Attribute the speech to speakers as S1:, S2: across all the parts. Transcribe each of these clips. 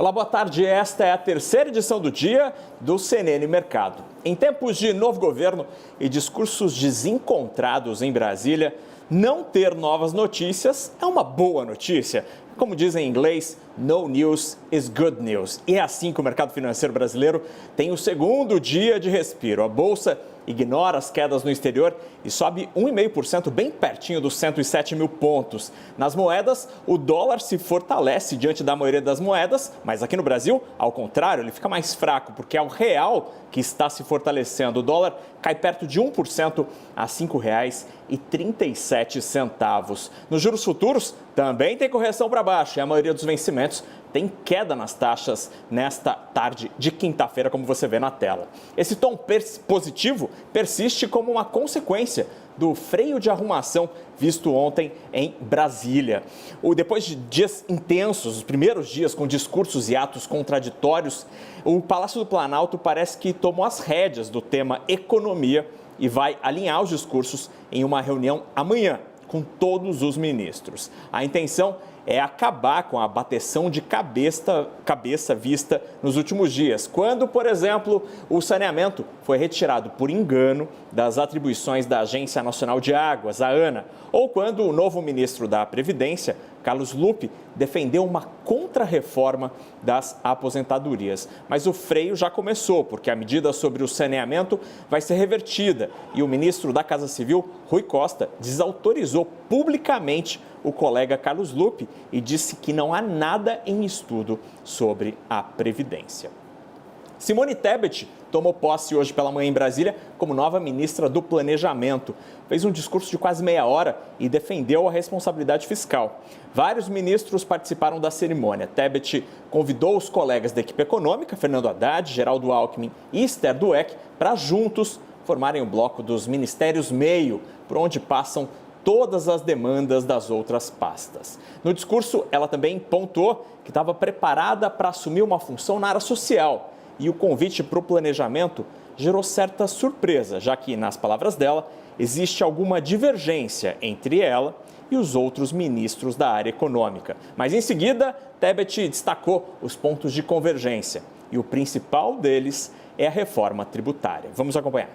S1: Olá, boa tarde. Esta é a terceira edição do dia do CNN Mercado. Em tempos de novo governo e discursos desencontrados em Brasília, não ter novas notícias é uma boa notícia. Como dizem em inglês, no news is good news. E é assim que o mercado financeiro brasileiro tem o segundo dia de respiro. A Bolsa ignora as quedas no exterior e sobe 1,5%, bem pertinho dos 107 mil pontos. Nas moedas, o dólar se fortalece diante da maioria das moedas, mas aqui no Brasil, ao contrário, ele fica mais fraco, porque é o real que está se fortalecendo. O dólar cai perto de 1% a R$ 5,37. Nos juros futuros, também tem correção para baixo e a maioria dos vencimentos tem queda nas taxas nesta tarde de quinta-feira, como você vê na tela. Esse tom positivo persiste como uma consequência do freio de arrumação visto ontem em Brasília. Depois de dias intensos, os primeiros dias com discursos e atos contraditórios, o Palácio do Planalto parece que tomou as rédeas do tema economia e vai alinhar os discursos em uma reunião amanhã com todos os ministros. A intenção é acabar com a bateção de cabeça vista nos últimos dias, quando, por exemplo, o saneamento foi retirado por engano das atribuições da Agência Nacional de Águas, a ANA, ou quando o novo ministro da Previdência, Carlos Lupe, defendeu uma contra-reforma das aposentadorias. Mas o freio já começou, porque a medida sobre o saneamento vai ser revertida e o ministro da Casa Civil, Rui Costa, desautorizou publicamente o colega Carlos Lupe e disse que não há nada em estudo sobre a Previdência. Simone Tebet tomou posse hoje pela manhã em Brasília como nova ministra do Planejamento. Fez um discurso de quase meia hora e defendeu a responsabilidade fiscal. Vários ministros participaram da cerimônia. Tebet convidou os colegas da equipe econômica, Fernando Haddad, Geraldo Alckmin e Esther Dweck, para juntos formarem o bloco dos Ministérios Meio, por onde passam todas as demandas das outras pastas. No discurso, ela também pontuou que estava preparada para assumir uma função na área social. E o convite para o planejamento gerou certa surpresa, já que, nas palavras dela, existe alguma divergência entre ela e os outros ministros da área econômica. Mas, em seguida, Tebet destacou os pontos de convergência. E o principal deles é a reforma tributária. Vamos acompanhar.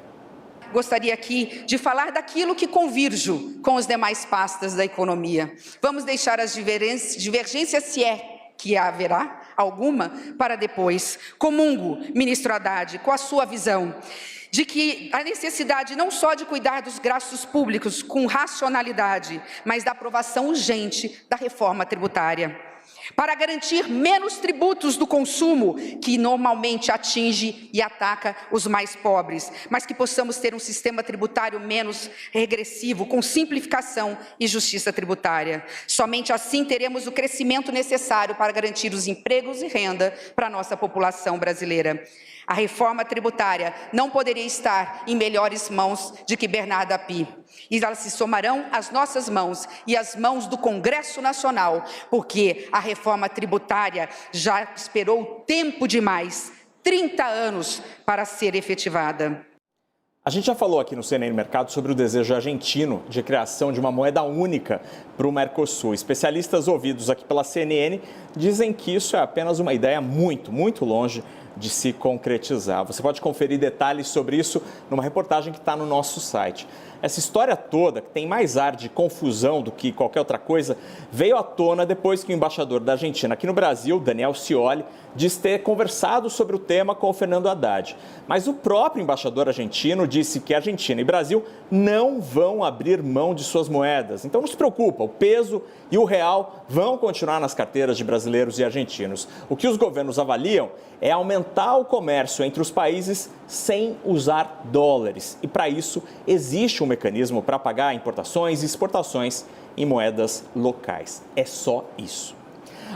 S2: Gostaria aqui de falar daquilo que convirjo com as demais pastas da economia. Vamos deixar as divergências, se é que haverá alguma, para depois. Comungo, ministro Haddad, com a sua visão de que a necessidade não só de cuidar dos gastos públicos com racionalidade, mas da aprovação urgente da reforma tributária, para garantir menos tributos do consumo, que normalmente atinge e ataca os mais pobres, mas que possamos ter um sistema tributário menos regressivo, com simplificação e justiça tributária. Somente assim teremos o crescimento necessário para garantir os empregos e renda para a nossa população brasileira. A reforma tributária não poderia estar em melhores mãos do que Bernardo Api. E elas se somarão às nossas mãos e às mãos do Congresso Nacional, porque a reforma tributária já esperou tempo demais, 30 anos, para ser efetivada.
S1: A gente já falou aqui no CNN Mercado sobre o desejo argentino de criação de uma moeda única para o Mercosul. Especialistas ouvidos aqui pela CNN dizem que isso é apenas uma ideia muito longe de se concretizar. Você pode conferir detalhes sobre isso numa reportagem que está no nosso site. Essa história toda, que tem mais ar de confusão do que qualquer outra coisa, veio à tona depois que o embaixador da Argentina aqui no Brasil, Daniel Scioli, diz ter conversado sobre o tema com o Fernando Haddad. Mas o próprio embaixador argentino disse que a Argentina e Brasil não vão abrir mão de suas moedas. Então não se preocupa, o peso e o real vão continuar nas carteiras de brasileiros e argentinos. O que os governos avaliam é aumentar o comércio entre os países sem usar dólares. E para isso existe um mecanismo para pagar importações e exportações em moedas locais. É só isso.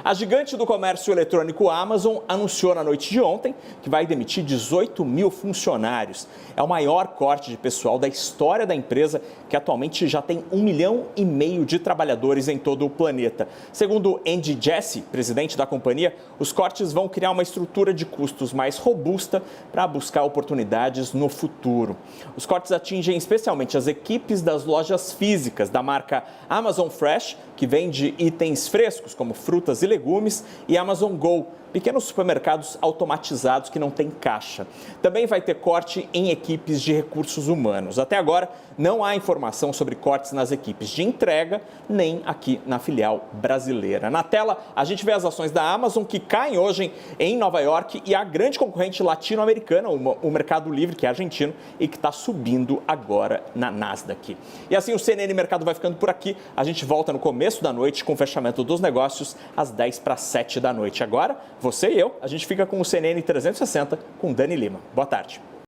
S1: A gigante do comércio eletrônico Amazon anunciou na noite de ontem que vai demitir 18 mil funcionários. É o maior corte de pessoal da história da empresa, que atualmente já tem 1,5 milhão de trabalhadores em todo o planeta. Segundo Andy Jassy, presidente da companhia, os cortes vão criar uma estrutura de custos mais robusta para buscar oportunidades no futuro. Os cortes atingem especialmente as equipes das lojas físicas da marca Amazon Fresh, que vende itens frescos como frutas e legumes, e Amazon Go, pequenos supermercados automatizados que não têm caixa. Também vai ter corte em equipes de recursos humanos. Até agora, não há informação sobre cortes nas equipes de entrega, nem aqui na filial brasileira. Na tela, a gente vê as ações da Amazon que caem hoje em Nova York e a grande concorrente latino-americana, o Mercado Livre, que é argentino e que está subindo agora na Nasdaq. E assim o CNN Mercado vai ficando por aqui. A gente volta no começo da noite com o fechamento dos negócios às 10:50 da noite. Agora, você e eu, a gente fica com o CNN 360 com Dani Lima. Boa tarde.